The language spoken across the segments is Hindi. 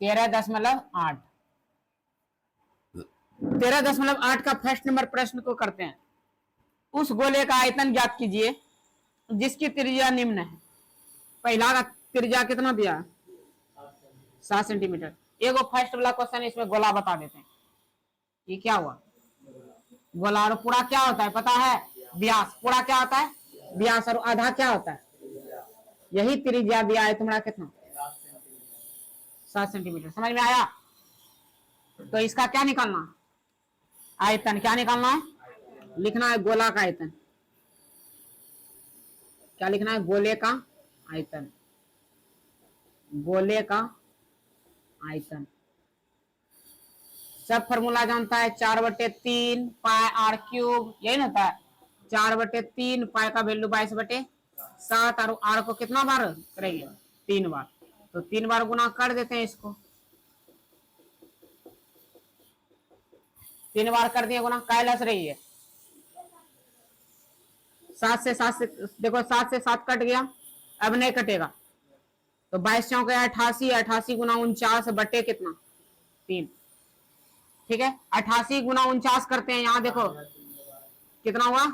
13.8। 13.8 का फर्स्ट नंबर प्रश्न को करते हैं। उस गोले का आयतन ज्ञात कीजिए जिसकी त्रिज्या निम्न है। पहला का त्रिज्या कितना दिया? 7 सेंटीमीटर। एगो फर्स्ट वाला क्वेश्चन इसमें गोला बता देते हैं। ये क्या हुआ? गोला। और पूरा क्या होता है पता है? व्यास। पूरा क्या होता है? व्यास। और आधा क्या होता है? यही त्रिज्या दिया है तुम्हारा कितना? 7 सेंटीमीटर। समझ में आया? तो इसका क्या निकालना? आयतन। क्या निकालना है? लिखना है गोला का आयतन। क्या लिखना है? गोले का आयतन। गोले का आयतन। सब फॉर्मूला जानता है। 4/3 पाई आर क्यूब, यही ना होता है? 4/3 पाई का वैल्यू 22/7 और आर को कितना बार करेंगे? 3 बार। तो 3 बार गुना कर देते हैं इसको। 3 बार कर दिए गुना। काय लस रही है? 7 से देखो 7 से 7 कट गया। अब नहीं कटेगा। तो 22 चौके 88। 88 गुना 49 बटे कितना? 3। ठीक है। 88 गुना 49 करते हैं। यहाँ देखो कितना हुआ?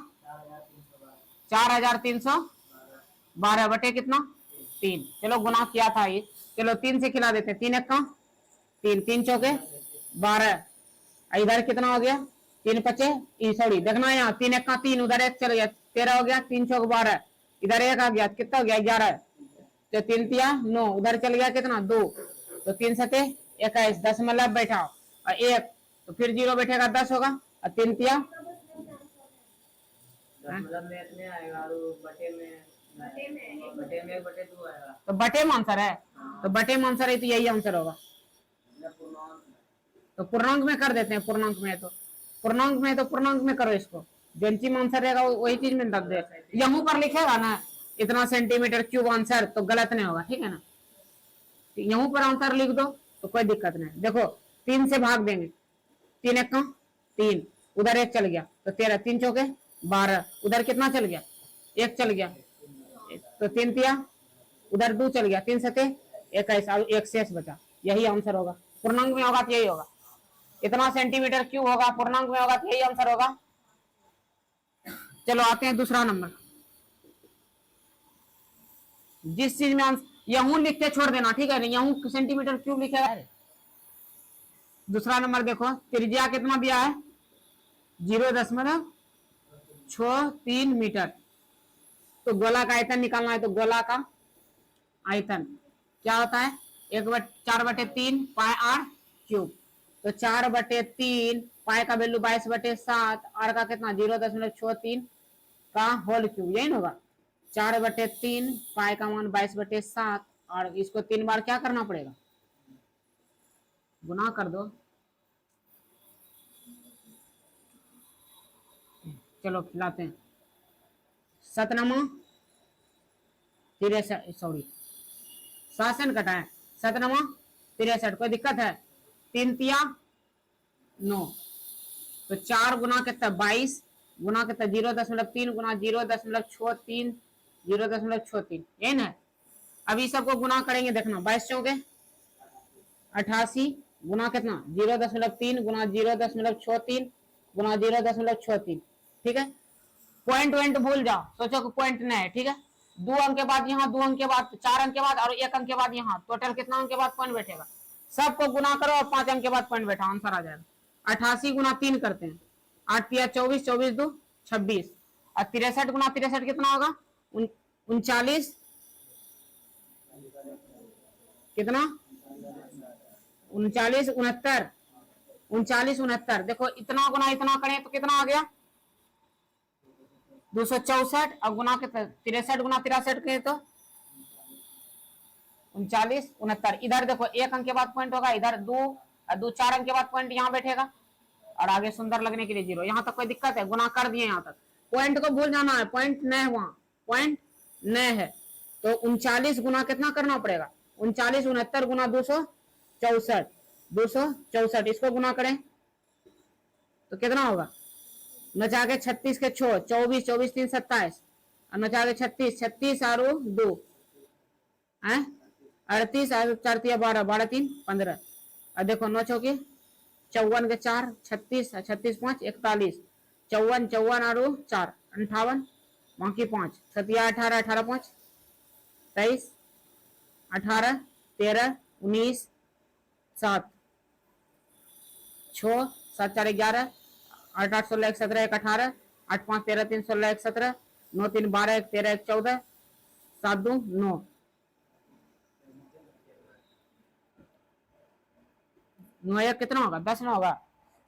4312 बटे कितना? 3। चलो गुना किया था ये। चलो 3 से खिला देते हैं। 3 1 का 3, 3 चौके 12। इधर कितना हो गया? 3 5 सॉरी देखना है यहाँ। 3 1 का 3, उधर 1 चल गया 13 हो गया। 3 चौक 12, इधर 1 आ गया। कितना हो गया? 11। तो 3 तिया 9, उधर चल गया कितना? 2। तो 3 7 21, दशमलव बैठा और 1, तो फिर 0 बैठेगा 10 होगा। और 3 तिया तो बटे में आंसर है। तो बटे में आंसर है तो यही आंसर होगा। तो पूर्णांक में कर देते हैं। पूर्णांक में तो पूर्णांक में करो इसको। जो में आंसर रहेगा वही चीज में रख दे। यहीं पर लिखेगा ना इतना सेंटीमीटर क्यूब आंसर, तो गलत नहीं होगा। ठीक है ना? यहीं पर आंसर लिख दो तो कोई दिक्कत नहीं। देखो 3 से भाग देंगे। 3 1 का 3, उधर 1 चल गया तो 13। 3 चौके 12, उधर कितना चल गया? 1 चल गया। तो 3 तिया उधर 2 चल गया। 3 7 21 और 1 शेष बचा। यही आंसर होगा। पूर्णांक में होगा तो यही होगा। इतना सेंटीमीटर क्यूब होगा। पूर्णांक में होगा तो यही आंसर होगा। चलो आते हैं दूसरा नंबर। जिस चीज में यहूं लिख के छोड़ देना। ठीक है? यहूं सेंटीमीटर क्यूब लिखेगा। दूसरा नंबर देखो। त्रिज्या कितना दिया है? 0.63 मीटर। तो गोला का आयतन निकालना है। तो गोला का आयतन क्या होता है? 4/3 पाई आर क्यूब। तो 4/3 पाई का वैल्यू 22/7, आर का कितना? 0.63 का होल क्यूब। यही होगा। 4/3 पाई का मान 22/7 और इसको 3 बार क्या करना पड़ेगा? गुना कर दो। चलो खिलाते हैं। 7 सॉरी 7 से कटा है। 7 कोई दिक्कत है? 3 तिया 9। तो 4 गुना कितना? 22 गुना कितना? 0.3 गुना 0.63 0.63। यही ना? अभी सबको गुना करेंगे। देखना 22 चौके 88 गुना कितना? 0.3 गुना 0.63 गुना 0.63। ठीक है? पॉइंट भूल जाओ। सोचो कि पॉइंट नहीं है। ठीक है? 2 अंक के बाद यहाँ, 2 अंक के बाद, 4 अंक के बाद और 1 अंक के बाद यहाँ। टोटल कितना अंक के बाद पॉइंट बैठेगा? सबको गुना करो और 5 अंक के बाद पॉइंट बैठा। आंसर आ जाएगा। 88 गुना 3 करते हैं। 8 तिया 24, 24 2 26 और 63 गुना 63 कितना होगा? 39 कितना? 39 69 39 69। देखो इतना गुना इतना करें तो कितना आ गया? 264 और गुना कितना? 63 गुना 63 के तो 39 69। इधर देखो 1 अंक के बाद पॉइंट होगा। इधर 2 4 अंक के बाद पॉइंट यहाँ बैठेगा और आगे सुंदर लगने के लिए 0। यहाँ तक कोई दिक्कत है? गुना कर दिए। यहाँ तक पॉइंट को भूल जाना है। पॉइंट न है, वहां पॉइंट न है। तो 39 गुना कितना करना पड़ेगा? 39 69 गुना 264 264। इसको गुना करें तो कितना होगा? नचा के 36 के 6 24 24 3 27 और नचा के 36 36 और 2 है 38, 4 तिया 12, 12 3 15। अब देखो 9 चौके 54 के 4, 36, 36 5 41, 54 54 और 4 58, बाकी 5 सतिया 18, 18 5 23, 18 13 19 7 6 7 4 11, 8 8 16 1 17 1 18, 8 5 13 3 16 1 17, 9 3 12 1 13 1 14, 7 2 9, 9 1 कितना होगा 10 ना होगा,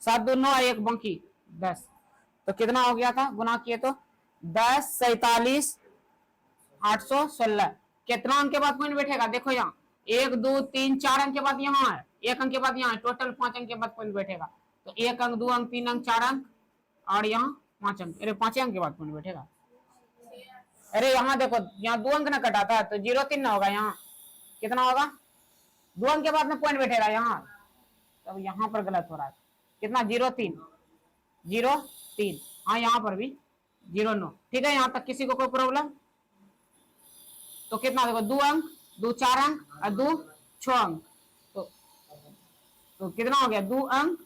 7 2 9 1 बाकी 10, तो कितना हो गया था गुना किए तो 10 47 816। कितना अंक के बाद पॉइंट बैठेगा देखो यहाँ 1 2 3 4 अंक के बाद यहाँ है, 1 अंक के बाद यहाँ है, टोटल 5 अंक के बाद पॉइंट बैठेगा। तो 1 अंक 2 अंक 3 अंक 4 अंक और यहाँ 5 अंक, अरे 5 अंक के बाद पॉइंट बैठेगा। अरे यहाँ देखो यहाँ 2 अंक ना कटा था तो 0 3 ना होगा, यहाँ कितना होगा 2 अंक के बाद में पॉइंट बैठेगा यहाँ, तब यहाँ पर गलत हो रहा है। कितना 0 3 0 3, हाँ यहाँ पर भी 0 9। ठीक है यहाँ तक किसी को कोई प्रॉब्लम? तो कितना देखो 2 अंक 2 4 अंक और 2 6 अंक, तो कितना हो गया 2 अंक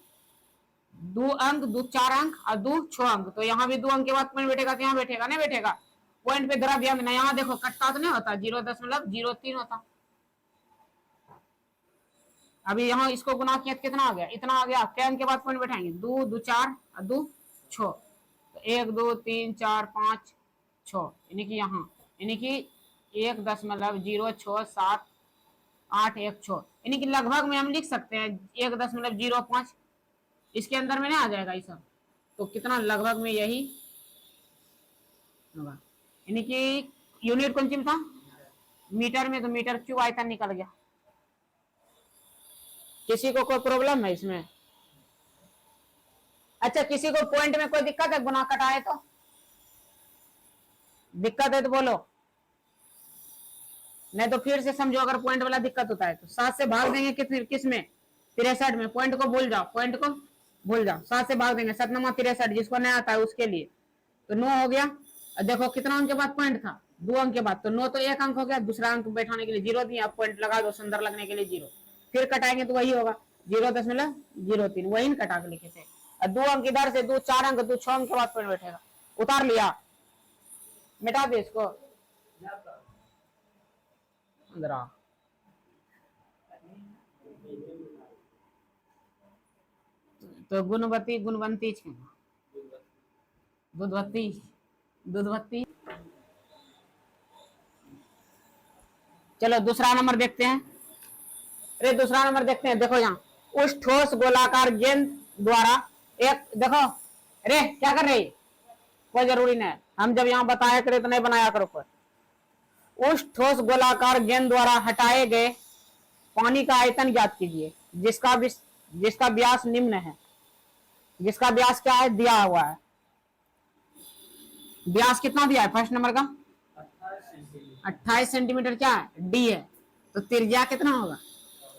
2 अंक 2 4 अंक और 2 6 अंक। तो यहाँ भी 2 अंक के बाद पॉइंट बैठेगा, तो यहाँ बैठेगा नहीं बैठेगा, पॉइंट पे जरा ध्यान देना। यहाँ देखो कटता तो नहीं होता, 0.03 होता। अभी यहाँ इसको गुना किया कितना आ गया, इतना आ गया। क्या अंक के बाद पॉइंट बैठाएंगे 2 2 4 और 2 6, तो 1 2 3 4 5 6, यानी कि यहाँ यानी कि 1.06 8 1 6, यानी कि लगभग में हम लिख सकते हैं 1.05, इसके अंदर में नहीं आ जाएगा ये सब, तो कितना लगभग में यही होगा। यानी कि यूनिट कौन सी था मीटर में, तो मीटर क्यूब आयतन निकल गया। किसी को कोई प्रॉब्लम है इसमें? अच्छा किसी को पॉइंट में कोई दिक्कत है गुना कटाए तो? दिक्कत है तो बोलो, नहीं तो फिर से समझो। अगर पॉइंट वाला दिक्कत होता है तो 7 से भाग देंगे किस में 63 में, पॉइंट को भूल जाओ, पॉइंट को भूल जाओ, 7 से भाग देंगे 7 9 63, जिसको नहीं आता है उसके लिए तो 9 हो गया। देखो कितना अंक के बाद पॉइंट था 2 अंक के बाद, तो 9 तो 1 अंक हो गया, दूसरा अंक बैठाने के लिए 0 दिया, पॉइंट लगा दो सुंदर लगने के लिए 0, फिर कटाएंगे तो वही होगा 0.03, वही कटा के लिखे थे। 2 अंक इधर से 2 4 अंक 2 6 अंक के बाद पॉइंट बैठेगा। उतार लिया, मिटा दे इसको अंदर। तो गुणवती गुणवंती दूधवती दूधवती। चलो दूसरा नंबर देखते हैं। अरे दूसरा नंबर देखते हैं, देखो यहाँ उस ठोस गोलाकार गेंद द्वारा एक, देखो अरे क्या कर रही, कोई जरूरी नहीं, हम जब यहाँ बताया करे तो नहीं बनाया करो कोई। उस ठोस गोलाकार गेंद द्वारा हटाए गए पानी का आयतन ज्ञात कीजिए जिसका व्यास निम्न है। जिसका व्यास क्या है दिया हुआ है, व्यास कितना दिया है फर्स्ट नंबर का 28 सेंटीमीटर क्या है डी है, तो त्रिज्या कितना होगा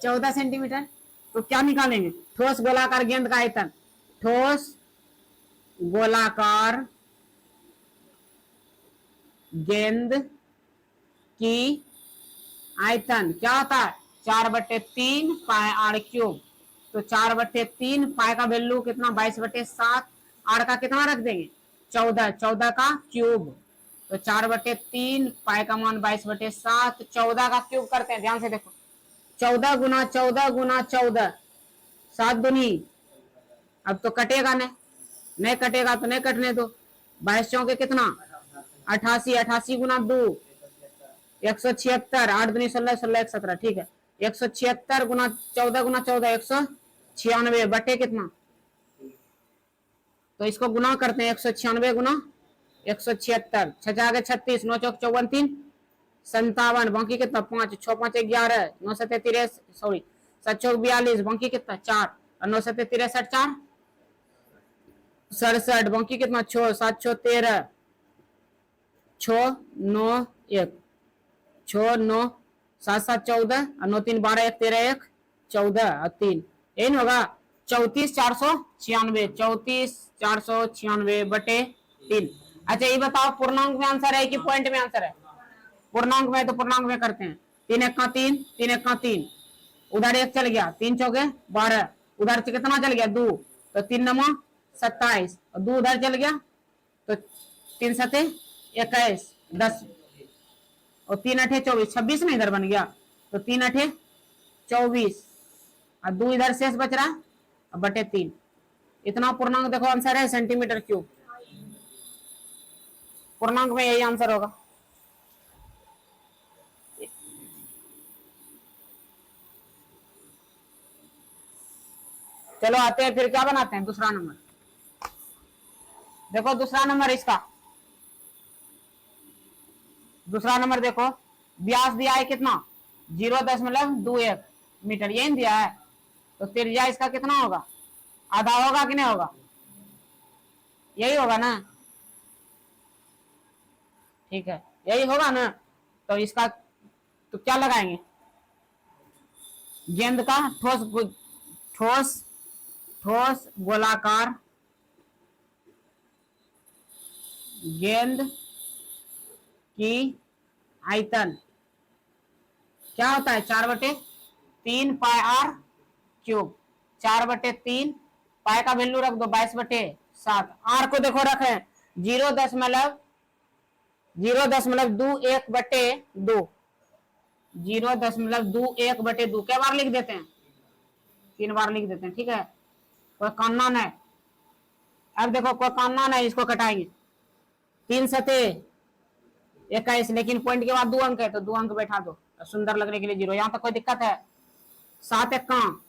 14 सेंटीमीटर। तो क्या निकालेंगे ठोस गोलाकार गेंद का आयतन, ठोस गोलाकार गेंद की आयतन क्या होता है 4/3 पाई आर क्यूब। तो 4/3 पाई का वैल्यू कितना 22/7, आर का कितना रख देंगे 14, 14 का क्यूब, तो 4/3 पाई का मान 22/7, 14 का क्यूब करते हैं, ध्यान से देखो 14 गुना 14 गुना 14 7 दूनी, अब तो कटेगा नहीं कटेगा तो नहीं कटने दो, 22 चौके कितना 88, 88 गुना 2 176, 8 दूनी 16 16 1 17, ठीक है 176 गुना 14 गुना 14 196 बटे कितना, तो इसको गुना करते हैं 196 गुना 176, 6 आगे 36, 9 चौक 54 3 57, बाकी कितना 5, 6 5 11, 9 7 63, सॉरी 7 चौक 42, बाकी कितना 4 और 9 7 63 4 67, बाकी कितना 6 7 6 13, 6 9 1 6 9 7 7 14 और 9 3 12 1 13 1 14 और 3 यही होगा 34 496, 34 496 बटे 3। अच्छा ये बताओ पूर्णांक में आंसर है कि पॉइंट में आंसर है? पूर्णांक में तो पूर्णांक में करते हैं, तीन एक का तीन, तीन एक का तीन, उधर एक चल गया, तीन चौके 12, उधर से कितना चल गया 2, तो 3 9 27, और 2 उधर चल गया तो 3 7 21 10, और 3 8 24, 26 में इधर बन गया, तो 3 8 24, और 2 इधर शेष बच रहा बटे 3, इतना पूर्णांक देखो आंसर है सेंटीमीटर क्यूब। पूर्णांक में यही आंसर होगा। चलो आते हैं फिर क्या बनाते हैं दूसरा नंबर। देखो दूसरा नंबर इसका, दूसरा नंबर देखो, व्यास दिया है कितना 0.21 मीटर, यही दिया है, तो त्रिज्या इसका कितना होगा, आधा होगा कि नहीं होगा, यही होगा ना, ठीक है यही होगा ना। तो इसका तो क्या लगाएंगे, गेंद का ठोस ठोस गोलाकार गेंद की आयतन क्या होता है 4/3 पाई आर क्यूब, 4/3 पाई का वैल्यू रख दो 22/7, आर को देखो रखे 0.21/2, 0.21/2 क्या बार लिख देते हैं, 3 बार लिख देते हैं, ठीक है। कोई कानून है, अब देखो कोई कानून है, इसको कटाएंगे 3 सते 21, लेकिन पॉइंट के बाद 2 अंक है तो 2 अंक बैठा दो सुंदर लगने के लिए 0, यहाँ तक कोई दिक्कत है, 7 1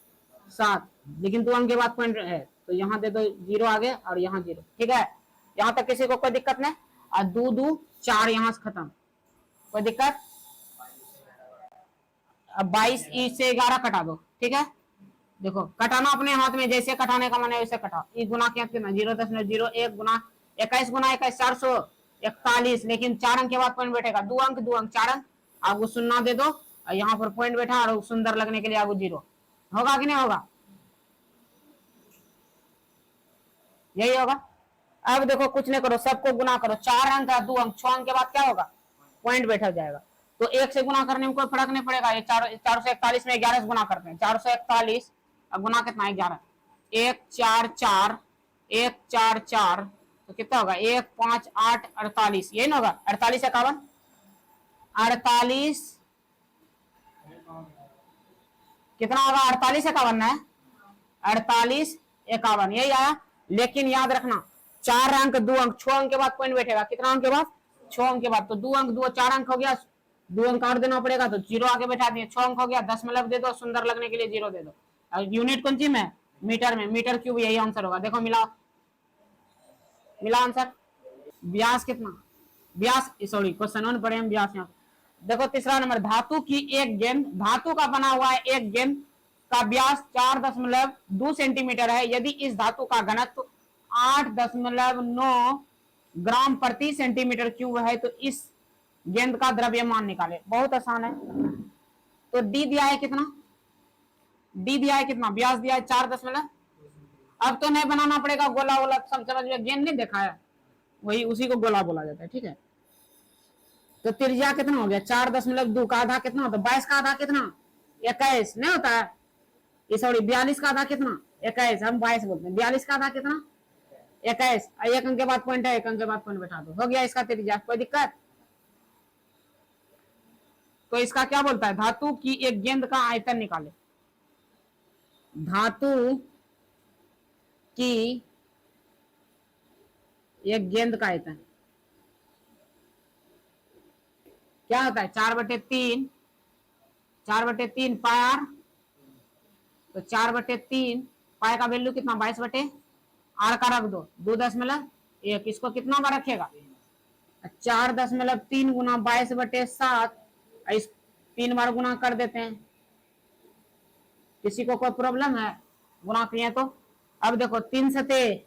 7, लेकिन 2 अंक के बाद पॉइंट है तो यहाँ दे दो 0 आगे और यहाँ 0, ठीक है, यहाँ तक किसी को कोई दिक्कत नहीं, और 2 2 4 यहाँ से खत्म, कोई दिक्कत। अब 22 से 11 कटा दो, ठीक है, देखो कटाना अपने हाथ में, जैसे कटाने का मन है वैसे कटाओ, ई गुना कितना 0.01 गुना 21 गुना 21 441, लेकिन 4 अंक के बाद पॉइंट बैठेगा, 2 अंक 2 अंक 4 अंक, आगू शून्य दे दो और यहाँ पर पॉइंट बैठा और सुंदर लगने के लिए आगू 0, होगा कि नहीं होगा, यही होगा। अब देखो कुछ नहीं करो, सबको गुना करो, 4 अंक है 2 अंक 6 अंक के बाद क्या होगा, पॉइंट बैठा जाएगा, तो 1 से गुना करने में कोई फर्क नहीं पड़ेगा, ये 441 में 11 से गुना करते हैं, 441 और गुना कितना 11, 1 4 4 1 4 4, तो कितना होगा 1 5 8 48, यही ना होगा 48 51 48, कितना होगा 48 51 है, 48 51 यही आया, लेकिन याद रखना 4 अंक 2 अंक 6 अंक के बाद पॉइंट बैठेगा, कितना अंक के बाद 6 अंक के बाद, तो 2 अंक 2 4 अंक हो गया, 2 अंक और देना पड़ेगा तो 0 आगे बैठा दिए, 6 अंक हो गया, 10 दे दो सुंदर लगने के लिए 0 दे दो, और यूनिट कौन सी में मीटर में, मीटर क्यूब यही आंसर होगा। देखो मिला मिला आंसर, व्यास कितना, व्यास सॉरी क्वेश्चन वन पढ़े हम व्यास, यहाँ देखो तीसरा नंबर, धातु की एक गेंद, धातु का बना हुआ है एक गेंद का व्यास 4.2 सेंटीमीटर है, यदि इस धातु का घनत्व 8.9 ग्राम प्रति सेंटीमीटर क्यूब है तो इस गेंद का द्रव्यमान निकाले। बहुत आसान है, तो डी दिया है कितना, डी दिया है कितना, व्यास दिया है 4, अब तो नहीं बनाना पड़ेगा गोला वोला, सब समझ में, गेंद नहीं देखा है वही उसी को गोला बोला जाता है, ठीक है। तो त्रिज्या कितना हो गया 4.2 का आधा कितना होता है, 22 का आधा कितना 21 नहीं होता है, ये सॉरी 42 का आधा कितना 21, हम 22 बोलते हैं, 42 का आधा कितना 21, एक अंक के बाद पॉइंट है, एक अंक के बाद पॉइंट बैठा दो, हो गया इसका त्रिज्या, कोई दिक्कत। तो इसका क्या बोलता है, धातु की एक गेंद का आयतन निकाले, धातु की एक गेंद का आयतन क्या होता है 4/3 पाई आर, तो 4/3 पाई का वैल्यू कितना 22/आर का रख दो 2.1, इसको कितना बार रखेगा 4.3 गुना 22/7, इस 3 बार गुना कर देते हैं, किसी को कोई प्रॉब्लम है गुना किए तो। अब देखो 3 सते,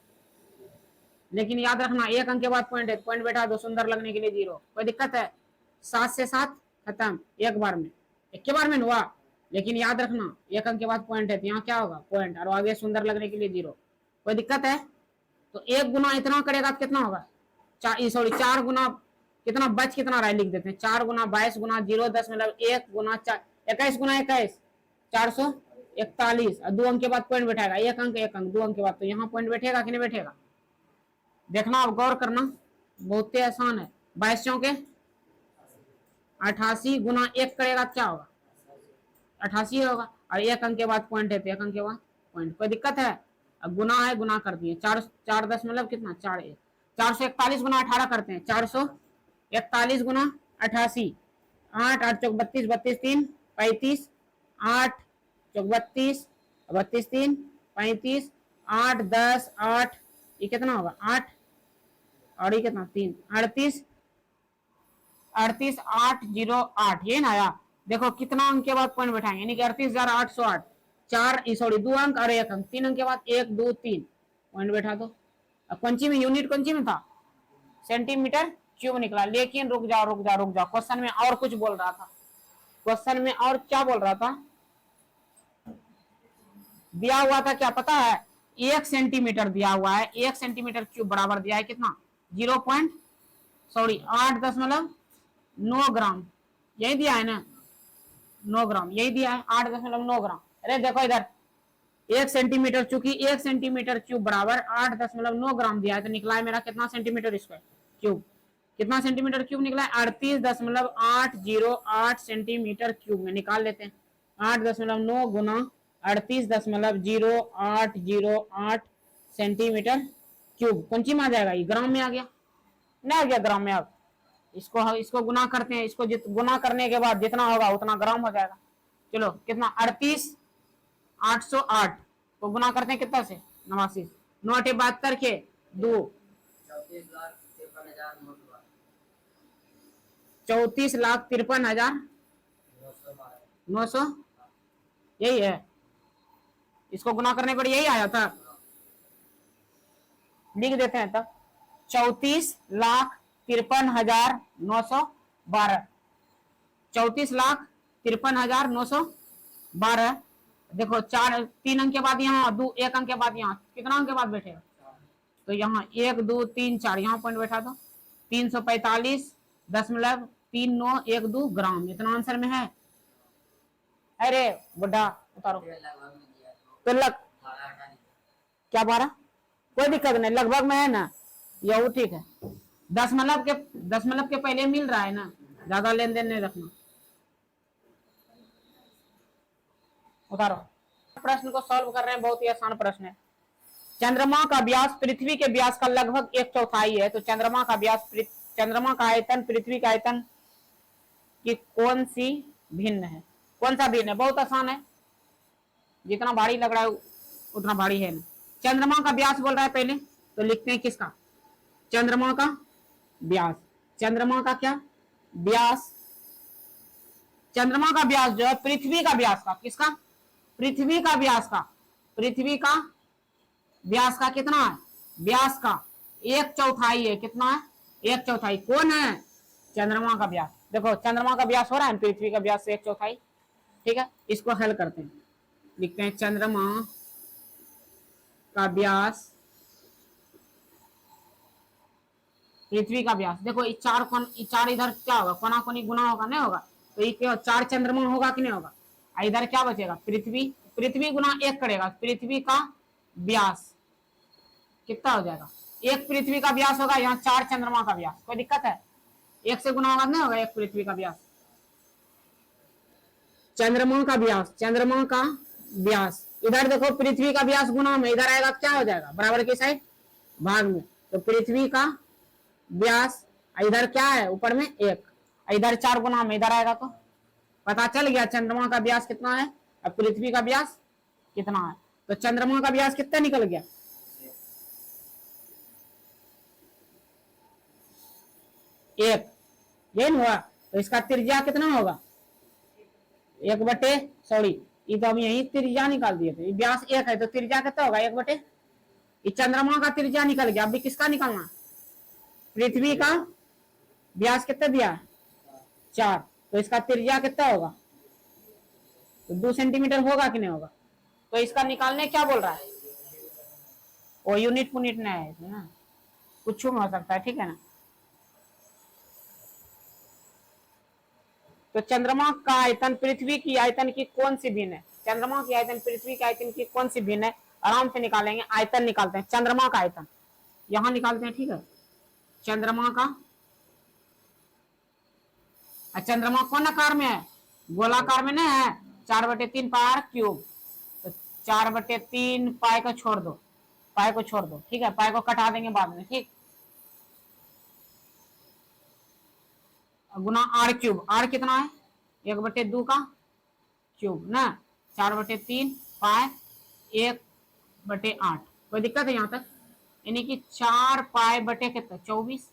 लेकिन याद रखना एक अंक के बाद पॉइंट है, पॉइंट बैठा दो सुंदर लगने के लिए 0, कोई दिक्कत है, 7 से 7 खत्म, एक बार में, एक के बार में हुआ, लेकिन याद रखना एक अंक के बाद पॉइंट है तो यहाँ क्या होगा पॉइंट, और आगे सुंदर लगने के लिए 0, कोई दिक्कत है। तो 1 गुना इतना करेगा तो कितना होगा, सॉरी 4 गुना कितना बच कितना रहा है लिख देते हैं। 4 गुना 22 गुना 0.1 गुना 21 गुना 21 441 और 2 अंक के बाद पॉइंट बैठेगा, एक अंक 2 अंक के बाद, तो यहाँ पॉइंट बैठेगा कि नहीं बैठेगा? देखना, अब गौर करना, बहुत ही आसान है। 22 चौके 88 गुना 1 करेगा क्या होगा? 88 होगा, और एक अंक के बाद पॉइंट है तो एक अंक के बाद पॉइंट, कोई दिक्कत है? अब गुना है, गुना कर दिए, 4 दशमलव कितना 441 गुना 18 करते हैं, 441 गुना 88, 8 8 चौक 32, 32 3 35, 8 चौक 32, 32 3 35, 8 10 8, ये कितना होगा 8, और ये कितना 3 38 38 8 0 8, ये ना आया। देखो कितना अंक के बाद पॉइंट बैठाएंगे, यानी कि 38,808, 2 अंक और 1 अंक, 3 अंक के बाद 1 2 3 पॉइंट बैठा दो। अब कौन में यूनिट कौन में था? सेंटीमीटर क्यूब निकला। लेकिन रुक जाओ, क्वेश्चन में और कुछ बोल रहा था। क्वेश्चन में और क्या बोल रहा था? दिया हुआ था क्या पता है? 1 सेंटीमीटर दिया हुआ है, 1 सेंटीमीटर क्यूब बराबर दिया है कितना? 8.9 ग्राम, यही दिया है ना, 9 ग्राम यही दिया है, 8.9 ग्राम। अरे देखो इधर 1 सेंटीमीटर, चूंकि 1 सेंटीमीटर क्यूब बराबर 8.9 ग्राम दिया है, तो निकला है मेरा कितना सेंटीमीटर स्क्वायर क्यूब? कितना सेंटीमीटर क्यूब निकला है? 38.808 सेंटीमीटर क्यूब में निकाल लेते हैं। 8.9 गुना 38.0808 सेंटीमीटर क्यूब कौन सी में आ जाएगा? ये ग्राम में आ गया, नहीं आ गया ग्राम में? अब इसको गुना करते हैं, इसको गुना करने के बाद जितना होगा उतना ग्राम हो जाएगा। चलो कितना? 38,808 को गुना करते हैं कितना से? 89, 9 72 के 2, 34,53,900, यही है। इसको गुना करने पर यही आया था, लिख देते हैं तब 34,53,912, 34,53,912। देखो 3 अंक के बाद यहाँ 2, 1 अंक के बाद यहाँ, कितना अंक के बाद बैठेगा? तो यहाँ 1 2 3 4, यहाँ पॉइंट बैठा दो। 345.3912 ग्राम, इतना आंसर में है। अरे बुढ़ा उतारो, तो लग क्या 12, कोई दिक्कत नहीं, लगभग में है ना, यह ठीक है। दशमलव के पहले मिल रहा है ना, ज्यादा लेन देन नहीं रखना। उतारो, प्रश्न को सॉल्व कर रहे हैं, बहुत ही आसान प्रश्न है। चंद्रमा का व्यास पृथ्वी के व्यास का लगभग 1/4 है, तो चंद्रमा का आयतन पृथ्वी के आयतन की कौन सी भिन्न है? कौन सा भिन्न है? बहुत आसान है, जितना भारी लग रहा है उतना भारी है ना। चंद्रमा का व्यास बोल रहा है पहले, तो लिखते हैं किसका? चंद्रमा का व्यास। चंद्रमा का क्या व्यास? चंद्रमा का व्यास जो है पृथ्वी का व्यास का, किसका? पृथ्वी का व्यास का, पृथ्वी का व्यास का कितना है? व्यास का 1/4 है, कितना है? 1/4। कौन है? चंद्रमा का व्यास। देखो चंद्रमा का व्यास हो रहा है पृथ्वी का व्यास से 1/4, ठीक है। इसको हल करते हैं, लिखते हैं चंद्रमा का व्यास पृथ्वी का व्यास। देखो ये 4 इधर क्या होगा? कोना कोनी गुना होगा, नहीं होगा? तो ये क्या 4 चंद्रमा होगा कि नहीं होगा? इधर क्या बचेगा? पृथ्वी गुना 1 करेगा, पृथ्वी का व्यास कितना हो जाएगा? 1 पृथ्वी का व्यास होगा, यहाँ 4 चंद्रमा का व्यास, कोई दिक्कत है? 1 से गुना होगा, नहीं होगा? 1 पृथ्वी का व्यास, चंद्रमा का व्यास, चंद्रमा का व्यास। इधर देखो पृथ्वी का व्यास गुना में, इधर आएगा क्या हो जाएगा? बराबर की साइड भाग में, तो पृथ्वी का व्यास, इधर क्या है ऊपर में 1, इधर 4 गुना में, इधर आएगा तो पता चल गया चंद्रमा का व्यास कितना है। अब पृथ्वी का व्यास कितना है, तो चंद्रमा का व्यास कितना निकल गया? 1, ये हुआ। तो इसका त्रिज्या कितना होगा? 1/, ये तो हम यही त्रिज्या निकाल दिए थे। व्यास 1 है तो त्रिज्या कितना होगा? 1/, ये चंद्रमा का त्रिज्या निकल गया। अभी किसका निकालना? पृथ्वी का व्यास कितना दिया? 4, तो इसका त्रिज्या कितना होगा? तो 2 सेंटीमीटर होगा कि नहीं होगा? तो इसका निकालने क्या बोल रहा है? वो यूनिट पुनिट नहीं है इसमें ना, कुछ में हो सकता है, ठीक है ना। तो चंद्रमा का आयतन पृथ्वी की आयतन की कौन सी भिन्न है? चंद्रमा की आयतन पृथ्वी के आयतन की कौन सी भिन्न है? आराम से निकालेंगे। आयतन निकालते हैं, चंद्रमा का आयतन यहां निकालते हैं, ठीक है। चंद्रमा का, चंद्रमा कौन आकार में है? गोलाकार में नहीं है। 4/3 पाई क्यूब। तो 4/3 पाई को छोड़ दो, पाई को छोड़ दो, ठीक है। पाई को कटा देंगे बाद में, ठीक। गुना आर क्यूब, आर कितना है? 1/2 का क्यूब ना, 4/3 पाई 1/8। कोई दिक्कत है यहाँ तक? यानी कि 4 पाई बटे कितना? 24।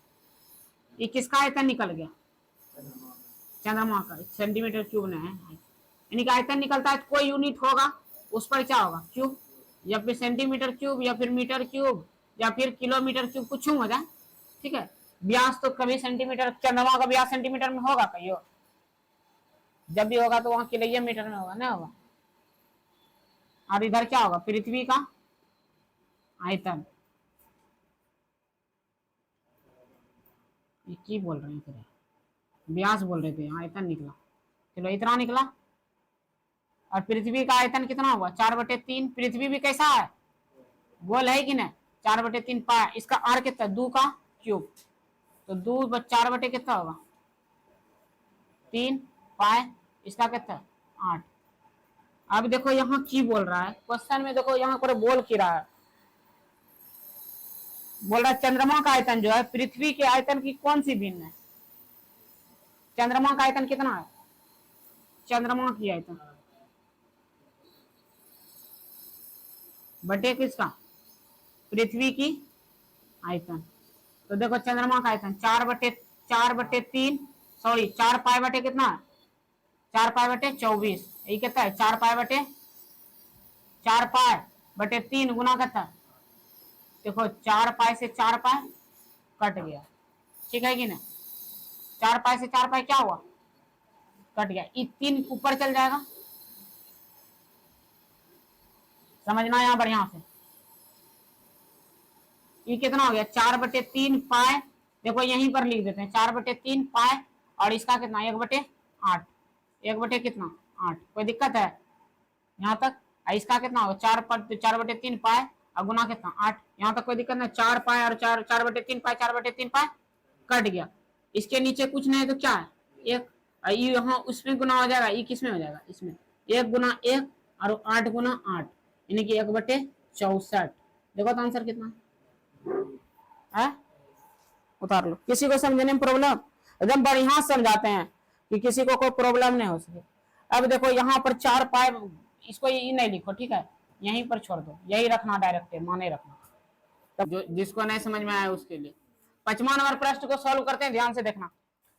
ये किसका आयतन निकल गया? चंद्रमा का। सेंटीमीटर क्यूब नहीं है, यानी कि आयतन निकलता है। कोई यूनिट होगा उस पर क्या होगा? क्यूब, या फिर सेंटीमीटर क्यूब, या फिर मीटर क्यूब, या फिर किलोमीटर क्यूब, कुछ हो जाए, ठीक है। व्यास तो कभी सेंटीमीटर, चंद्रमा का व्यास सेंटीमीटर में होगा कहीं? जब भी होगा तो वहां किलोमीटर में होगा, नहीं होगा। और इधर क्या होगा? पृथ्वी का आयतन। ये की बोल रहे हैं फिर? व्यास बोल रहे थे, आयतन निकला। चलो इतना निकला। और पृथ्वी का आयतन कितना हुआ? 4/3। पृथ्वी भी कैसा है? गोल है कि नहीं? 4/3 पाई। इसका आर कितना? 2 का क्यूब। तो 2/4 कितना होगा? 3 पाई। इसका कितना? 8। अब देखो यहाँ की बोल रहा है क्वेश्चन में, देखो यहाँ पर बोल की रहा है, बोल रहा है चंद्रमा का आयतन जो है पृथ्वी के आयतन की कौन सी भिन्न है? चंद्रमा का आयतन कितना है? चंद्रमा की आयतन बटे किसका? पृथ्वी की आयतन। तो देखो चंद्रमा का आयतन 4/3, सॉरी 4 पाई बटे कितना? 4 पाई बटे 24। ये कितना है? 4 पाई बटे 3 गुना कितना? देखो 4 पाई से 4 पाई कट गया, ठीक है कि नहीं? 4 पाई से 4 पाई क्या हुआ? कट गया। ये 3 ऊपर चल जाएगा, समझना यहाँ बढ़िया से। ये कितना हो गया? 4/3 पाई। देखो यहीं पर लिख देते हैं 4/3 पाई, और इसका कितना? 1/8। 1 कितना? 8। कोई दिक्कत है यहाँ तक? इसका कितना होगा? 4/3 पाई और गुना कितना? 8। यहाँ तक कोई दिक्कत नहीं। 4 पाई और 4/3 पाई, 4/3 पाई कट गया। इसके नीचे कुछ नहीं है तो क्या है? 1। यहाँ उसमें गुना हो जाएगा, ये किसमें हो जाएगा? इसमें 1 गुना 1 और 8 गुना 8, यानी कि 1/64। देखो तो आंसर कितना है? उतार लो। किसी को समझने में प्रॉब्लम? एकदम बढ़िया समझाते हैं कि किसी को कोई प्रॉब्लम नहीं हो सके। अब देखो यहाँ पर 4 पाई, इसको ये नहीं लिखो, ठीक है, यहीं पर छोड़ दो, यही रखना डायरेक्ट, माने रखना। तब जो जिसको नहीं समझ में आया उसके लिए 5वां नंबर प्रश्न को सॉल्व करते हैं, ध्यान से देखना।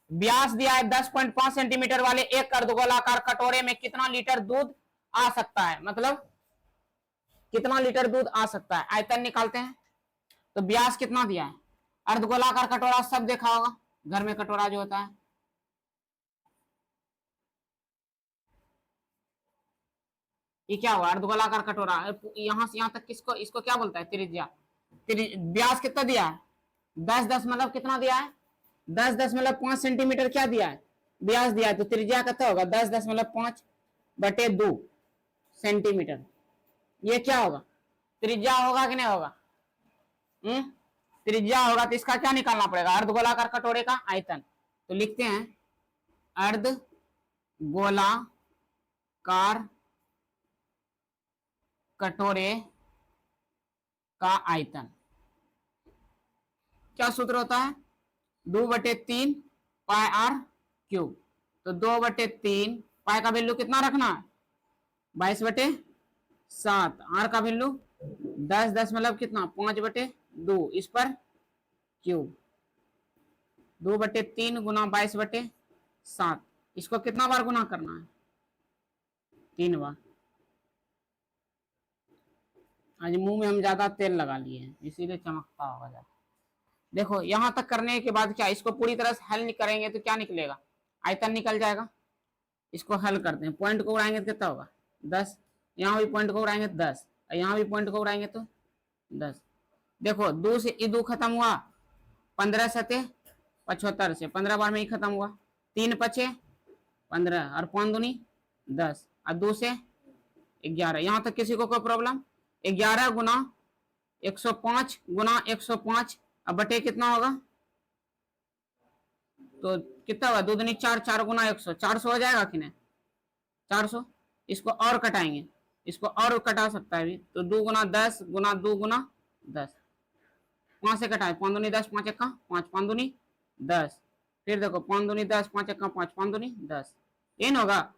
व्यास दिया है 10.5 सेंटीमीटर वाले एक अर्धगोलाकार कटोरे में कितना लीटर दूध आ सकता है? मतलब कितना लीटर दूध आ सकता है? आयतन निकालते हैं। तो व्यास कितना दिया है? अर्धगोलाकार कटोरा सब देखा होगा घर में, कटोरा जो होता है। ये क्या हुआ? अर्धगोलाकार कटोरा। यहां से यहां तक किसको, इसको क्या बोलता है? त्रिज्या। व्यास कितना दिया है? 10 कितना दिया है? 10.5 सेंटीमीटर क्या दिया है? व्यास दिया है। तो त्रिज्या कितना होगा? 10.5/2 सेंटीमीटर। ये क्या होगा? त्रिज्या होगा कि नहीं होगा? त्रिज्या होगा। तो इसका क्या निकालना पड़ेगा? अर्धगोलाकार कटोरे का आयतन। तो लिखते हैं अर्धगोलाकार कटोरे का आयतन। क्या सूत्र होता है? 2/3 पाई आर क्यूब। तो 2/3 पाई का वैल्यू कितना रखना है? 22/7। आर का वैल्यू 10 कितना? 5/2। इस पर क्यूब। 2/3 गुना 22/7। इसको कितना बार गुना करना है? 3 बार। आज मुंह में हम ज्यादा तेल लगा लिए हैं इसीलिए चमकता होगा ज्यादा। देखो यहां तक करने के बाद क्या, इसको पूरी तरह से हल करेंगे तो क्या निकलेगा? आयतन निकल जाएगा। इसको हल करते हैं। पॉइंट को उड़ाएंगे तो कितना होगा? 10। यहाँ भी पॉइंट को उड़ाएंगे तो 10, यहाँ भी पॉइंट को उड़ाएंगे तो 10। देखो 2 से ई 2 खत्म हुआ, 15 सते 75 से 15 बार में ही खत्म हुआ। 3 बचे 15 और 5 दूनी 10 और 2 से 11। यहां तक किसी को कोई प्रॉब्लम? 11 गुना 105 गुना 105 अब बटे कितना होगा? तो कितना होगा? 2 दूनी 4, 4 गुना 100, 400 हो जाएगा कि नहीं? 400। इसको और कटाएंगे, इसको और कटा सकता है भी, तो 2 गुना 10 गुना 2 गुना 10, 5 से कटाए, 5 दूनी 10, 5 एक्का 5, 5 दूनी 10, फिर देखो 5 दूनी 10, 5 एक्का 5, 5 दूनी 10, ये होगा।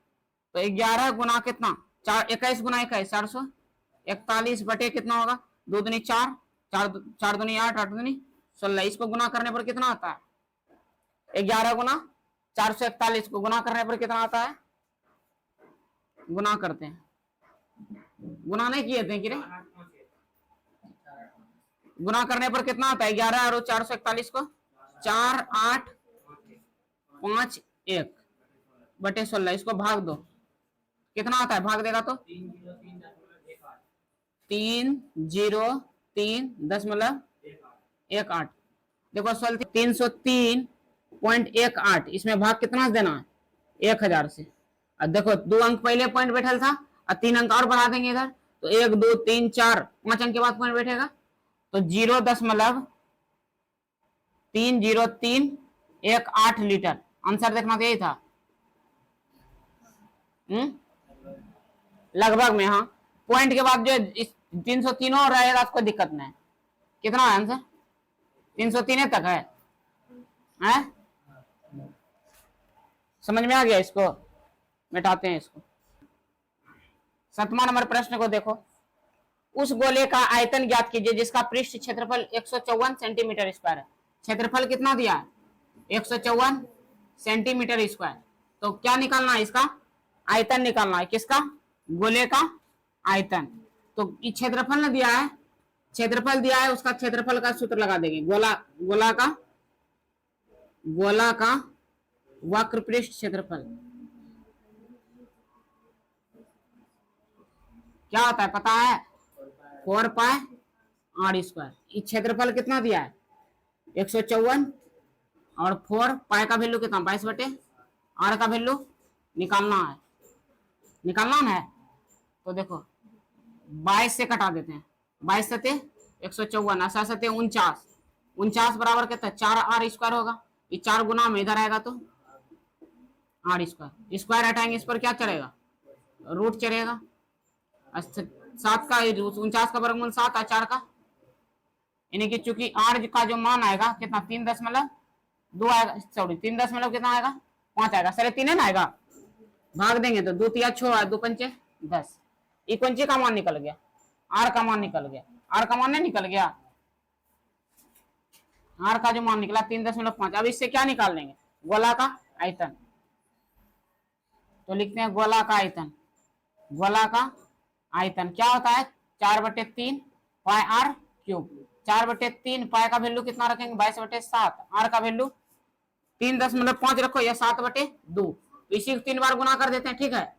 तो 11 गुना कितना? 4, 21 गुना 21, 441 बटे कितना होगा? 2 दूनी 4, 4 दूनी 8, 8 दूनी 16। इसको गुना करने पर कितना आता है? 11 गुना 441 को गुना करने पर कितना आता है? गुना करते हैं, गुना नहीं किए थे कि रे? गुना करने पर कितना आता है? 11 और 441 को 4, 8, 5, 1 बटे 16। इसको भाग दो, कितना आता है? भाग देगा तो 303.18। देखो 303.18, इसमें भाग कितना देना है? 1000 से। अब देखो 2 अंक पहले पॉइंट बैठल था और 3 अंक और बढ़ा देंगे इधर, तो 1, 2, 3, 4, 5 अंक के बाद पॉइंट बैठेगा, तो 0.3018 लीटर। आंसर देखना तो यही था। लगभग में, हाँ। पॉइंट के बाद जो 303 और रहेगा, कोई दिक्कत नहीं। कितना है आंसर? 303 तक है? समझ में आ गया? इसको मिटाते हैं इसको। 7वां नंबर प्रश्न को देखो। उस गोले का आयतन ज्ञात कीजिए जिसका पृष्ठ क्षेत्रफल 154 सेंटीमीटर स्क्वायर है। क्षेत्रफल कितना दिया है? 154 सेंटीमीटर स्क्वायर। तो क्या निकालना है? इसका आयतन निकालना है। किसका? गोले का आयतन। तो क्षेत्रफल ना दिया है, क्षेत्रफल दिया है, उसका क्षेत्रफल का सूत्र लगा देंगे। गोला का वक्र पृष्ठ क्षेत्रफल क्या होता है पता है? 4 पाई आर स्क्वायर। क्षेत्रफल कितना दिया है? 154 और 4 पाई का वैल्यू कितना? 22 बटे आर का वैल्यू निकालना है। तो देखो 22 से कटा देते हैं। 22 सते 154, 8 सते 49, 49 बराबर कितना? 4 आर स्क्वायर होगा। ये 4 गुना में इधर आएगा तो आर स्क्वायर। स्क्वायर हटाएंगे, इस पर क्या चढ़ेगा? रूट चढ़ेगा। 7 का 49 का वर्गमूल 7 और 4 का, यानी कि चूंकि आर का जो मान आएगा कितना? 3.2 आएगा, सॉरी 3 दशमलव कितना आएगा? 5 आएगा। साढ़े 3 है ना आएगा। भाग देंगे तो 2 तिया 6, 2 पंचे 10। ये कौन सी का मान निकल गया? आर का मान निकल गया। आर का मान नहीं निकल गया? आर का जो मान निकला 3.5। अब इससे क्या निकाल लेंगे? गोला का आयतन। तो लिखते हैं गोला का आयतन। गोला का आयतन क्या होता है? 4/3 पाई आर क्यूब। 4/3 पाई का वैल्यू कितना रखेंगे? 22/7। आर का वैल्यू 3.5 रखो या 7/2। इसी को 3 बार गुना कर देते हैं, ठीक है?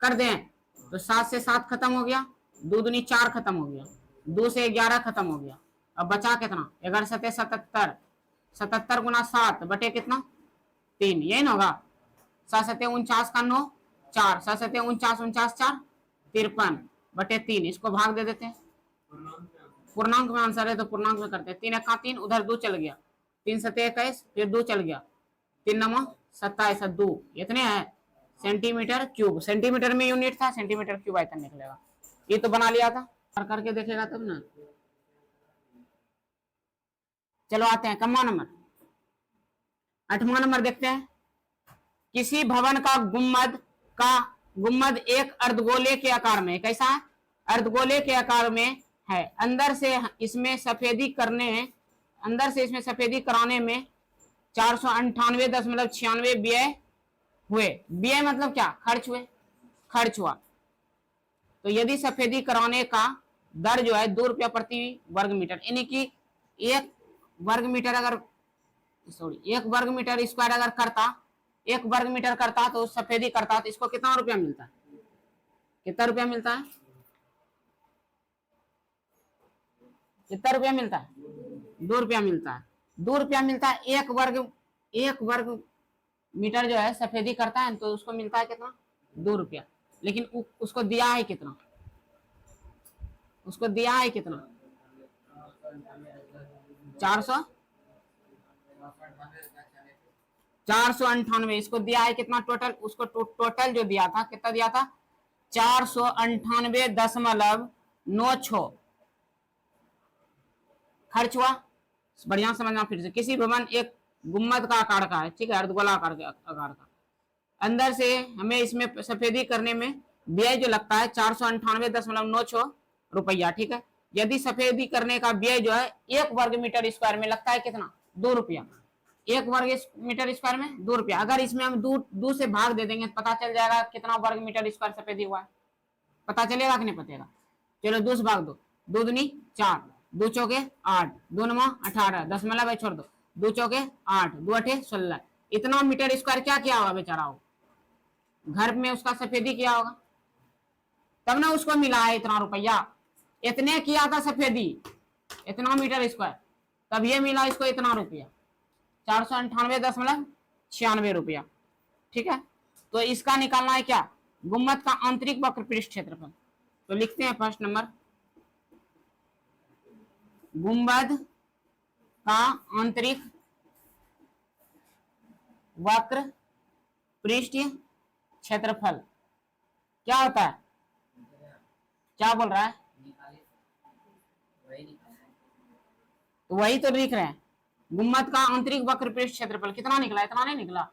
कर दें तो 7 से 7 खत्म हो गया, 2 दूनी 4 खत्म हो गया, 2 से 11 खत्म हो गया। अब बचा कितना? 11 सते 77, 77 गुना 7 बटे कितना? 3, यही ना होगा। 7 सते 49 का 9, 4, 7 सते 49, 49 4 53 बटे 3। इसको भाग दे देते हैं। पूर्णांक में आंसर है तो पूर्णांक में करते हैं। 3 एक्का 3, उधर 2 चल गया, 3 सते 21, फिर 2 चल गया, 3 9 27, 2 इतने है सेंटीमीटर क्यूब। सेंटीमीटर में यूनिट था, सेंटीमीटर क्यूब आयतन निकलेगा। ये तो बना लिया था, करके देखेगा तब ना। चलो आते हैं 8वां नंबर। 8वां नंबर देखते हैं। किसी भवन का गुम्मद एक अर्धगोले के आकार में, कैसा है? अर्धगोले के आकार में है। अंदर से इसमें सफेदी कराने में 498.96 व्यय हुए। व्यय मतलब क्या? खर्च हुआ। तो यदि सफेदी कराने का दर जो है 2 रुपया प्रति वर्ग मीटर, यानी कि 1 वर्ग मीटर स्क्वायर अगर करता, 1 वर्ग मीटर करता तो सफेदी करता तो इसको कितना रुपया मिलता है? कितना रुपया मिलता है? कितना रुपया मिलता है? 2 रुपया मिलता है। 2 रुपया मिलता है। 1 वर्ग मीटर जो है सफेदी करता है तो उसको मिलता है कितना, 2 रुपया। लेकिन उसको दिया है कितना, उसको दिया है कितना, 400 498। इसको दिया है कितना टोटल, उसको टोटल जो दिया था कितना दिया था, 498.96 खर्च हुआ। बढ़िया समझना फिर से, किसी भवन एक गुम्मद का आकार का है, ठीक है, अर्धगोला आकार का, अंदर से हमें इसमें सफेदी करने में व्यय जो लगता है 498.96 रुपया, ठीक है। यदि सफेदी करने का व्यय जो है 1 वर्ग मीटर स्क्वायर में लगता है कितना, 2 रुपया, 1 वर्ग मीटर स्क्वायर में 2 रुपया। अगर इसमें हम 2 से भाग दे देंगे तो पता चल जाएगा कितना वर्ग मीटर स्क्वायर सफेदी हुआ है, पता चलेगा कि नहीं पतेगा। चलो 2 से भाग दो, 2 दूनी 4, 2 चौके 8, 2 नवा 18, 10 में भाई छोड़ दो, 2 चौके 8, 2 अठे 16। इतना मीटर स्क्वायर क्या किया होगा बेचारा हो, घर में उसका सफेदी किया होगा, तब ना उसको मिला है इतना रुपया। इतने किया था सफेदी, इतना मीटर स्क्वायर, तब ये मिला इसको इतना रुपया, 498.96 रुपया, ठीक है। तो इसका निकालना है क्या, गुम्मद का आंतरिक वक्र पृष्ठ क्षेत्रफल। तो लिखते हैं फर्स्ट नंबर, गुम्बद का आंतरिक वक्र पृष्ठ क्षेत्रफल क्या होता है, क्या बोल रहा है, तो वही तो लिख रहे हैं। गुम्मद का आंतरिक वक्र पृष्ठ क्षेत्रफल कितना निकला, इतना नहीं निकला,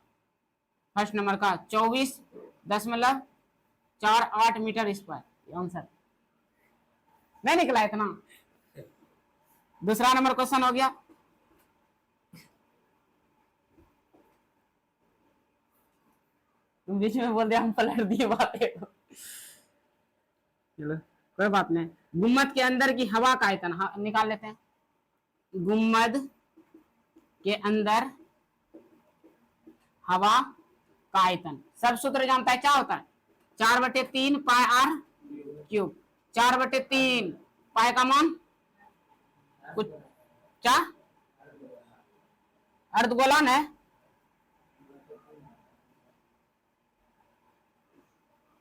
फर्स्ट नंबर का 24.48 मीटर स्क्वायर आंसर नहीं निकला इतना। दूसरा नंबर क्वेश्चन हो गया, तुम बीच में बोल दिया हम पलट दिए बातें, चलो कोई बात नहीं। गुम्मद के अंदर की हवा का आयतन निकाल लेते हैं। गुम्मद के अंदर हवा का आयतन सब सूत्र जानता है, क्या होता है, 4/3 पाई आर क्यूब, 4/3 पाई का मान कुछ क्या, अर्धगोलन है,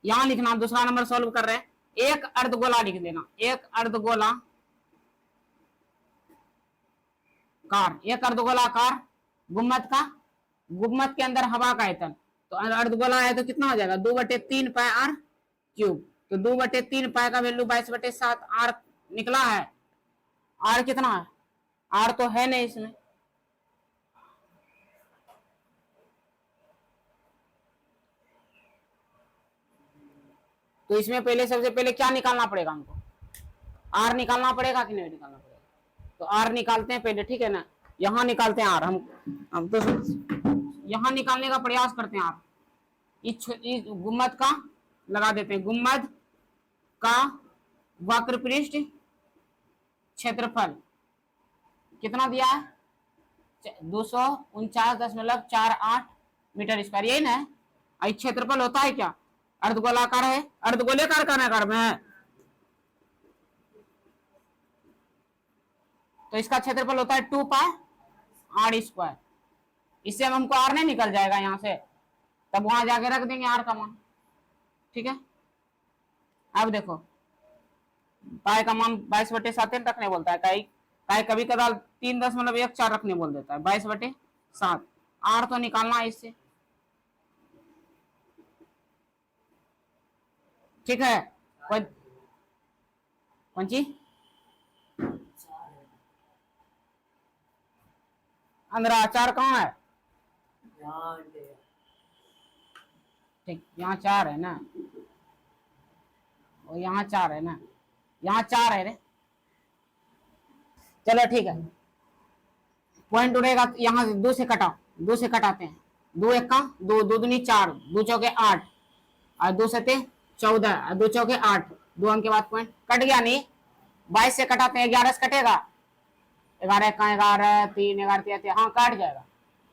यहां लिखना, दूसरा नंबर सॉल्व कर रहे हैं, एक अर्धगोला लिख देना, एक अर्धगोला कार, एक अर्धगोलाकार गुम्मद का, गुम्मद के अंदर हवा का आयतन, तो अर्धगोला है तो कितना हो जाएगा, 2/3 पाई आर क्यूब, तो 2/3 पाई का वैल्यू 22/7 आर निकला है। आर कितना है, आर तो है नहीं इसमें, तो इसमें पहले सबसे पहले क्या निकालना पड़ेगा हमको, आर निकालना पड़ेगा कि नहीं निकालना पड़ेगा, तो आर निकालते हैं पहले, ठीक है ना, यहां निकालते हैं आर, हम तो यहां निकालने का प्रयास करते हैं। आर इस गुम्मद का लगा देते हैं, गुम्मद का वक्र पृष्ठ क्षेत्रफल कितना दिया है, 249.48 मीटर स्क्वायर, यही ना। क्षेत्रफल होता है क्या, अर्धगोलाकार है, अर्धगोलेकार का आकार में है, तो इसका क्षेत्रफल होता है 2 पाई आर स्क्वायर। इससे हमको आर नहीं निकल जाएगा यहां से, तब वहां जाके रख देंगे आर का मान, ठीक है। अब देखो पाई का मान 22/7 रखने बोलता है, कभी कदार 3.14 रखने बोल देता है, 22/7, आर तो निकालना है इससे, ठीक है। कौन सी अंदर 4 कहाँ है, ठीक, यहाँ 4 है ना, और यहाँ 4 है ना, यहाँ 4 है रे, चलो ठीक है, पॉइंट उड़ेगा यहाँ से 2 से कटाओ, 2 से कटाते हैं, 2 1 का 2, 2 दूनी 4, 2 चौके 8, और 2 सते 14, 2 चौके 8, 2 अंक के बाद पॉइंट कट गया, नहीं 22 से कटाते हैं, 11 से कटेगा, 11 का 11, 3 11 3, हाँ काट जाएगा,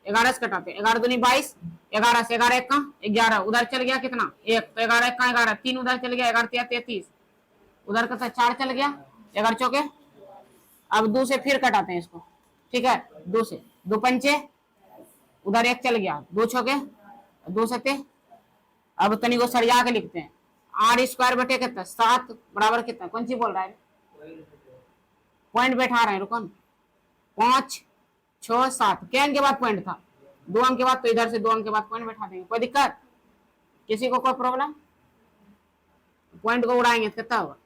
11 से कटाते, 11 दूनी 22, 11 से 11 1 का 11, उधर चल गया कितना 1, तो 11 1 का 11, 3 उधर चल गया, 11 3 33, उधर का 4 चल गया, 11 चौके, अब 2 से फिर कटाते हैं इसको, ठीक है, 2 से 2 पंचे, उधर 1 चल गया, 2 छौके 2 सत्ते, अब तनी को सरिया के लिखते हैं, आर स्क्वायर बटे कितना 7 बराबर कितना, कौन सी बोल रहा है, पॉइंट बैठा रहे हैं, रुको 5 6 7 क्या अंक के बाद पॉइंट था, 2 अंक के बाद, तो इधर से 2 अंक के बाद पॉइंट बैठा देंगे, कोई दिक्कत किसी को, कोई प्रॉब्लम, पॉइंट को उड़ाएंगे तो कितना होगा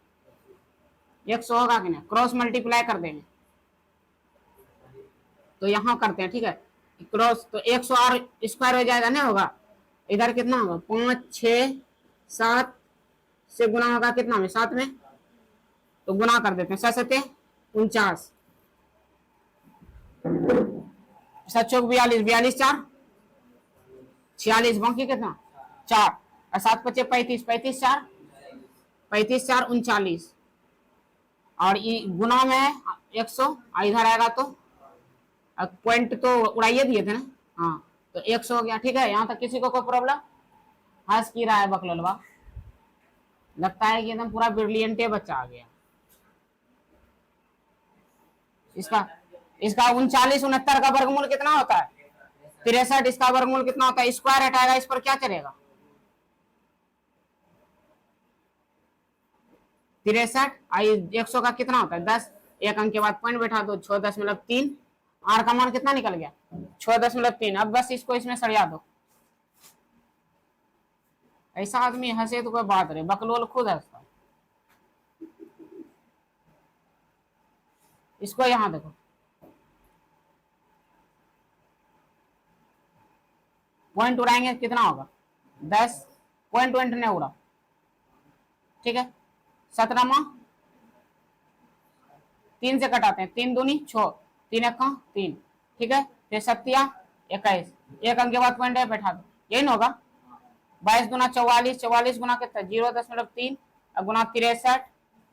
100 होगा कि नहीं, क्रॉस मल्टीप्लाई कर देंगे, तो यहां करते हैं, ठीक है, क्रॉस तो 100 आर स्क्वायर हो जाएगा ना, होगा इधर कितना होगा 5 6 7 से गुना होगा कितना में 7 में, तो गुना कर देते हैं, 7 सत्ते 49, 7 चौक 42, 42 4 46, बाकी कितना 4 और 7 पचे 35, 35 4 35 4 39, और गुना में है 100, इधर आएगा तो पॉइंट तो उड़ाइए दिए थे ना, हाँ तो 100 हो गया, ठीक है, यहाँ तक किसी को कोई प्रॉब्लम, हंस की रहा है बकलोलवा, लगता है कि एकदम पूरा ब्रिलियंटे बच्चा आ गया, इसका इसका 39 69 का वर्गमूल कितना होता है 63, इसका वर्गमूल कितना होता है, स्क्वायर हटाएगा, इस पर क्या चलेगा 63, 100 का कितना होता है 10, एक अंक के बाद पॉइंट बैठा दो, 6.3, आर का मान कितना निकल गया 6.3, अब बस इसको इसमें सरिया दो, ऐसा आदमी हंसे तो कोई बात रहे, बकलोल खुद हंसता, इसको यहां देखो, पॉइंट उड़ाएंगे कितना होगा 10, पॉइंट नहीं उड़ा, ठीक है, 17 3 से कटाते हैं, 3 दूनी 6, 3 एक 3, ठीक है, फिर 7 21, एक अंक के बाद पॉइंट है बैठा दो, यही ना होगा, 22 गुना 44, 44 गुना कितना 0.3 और गुना 63,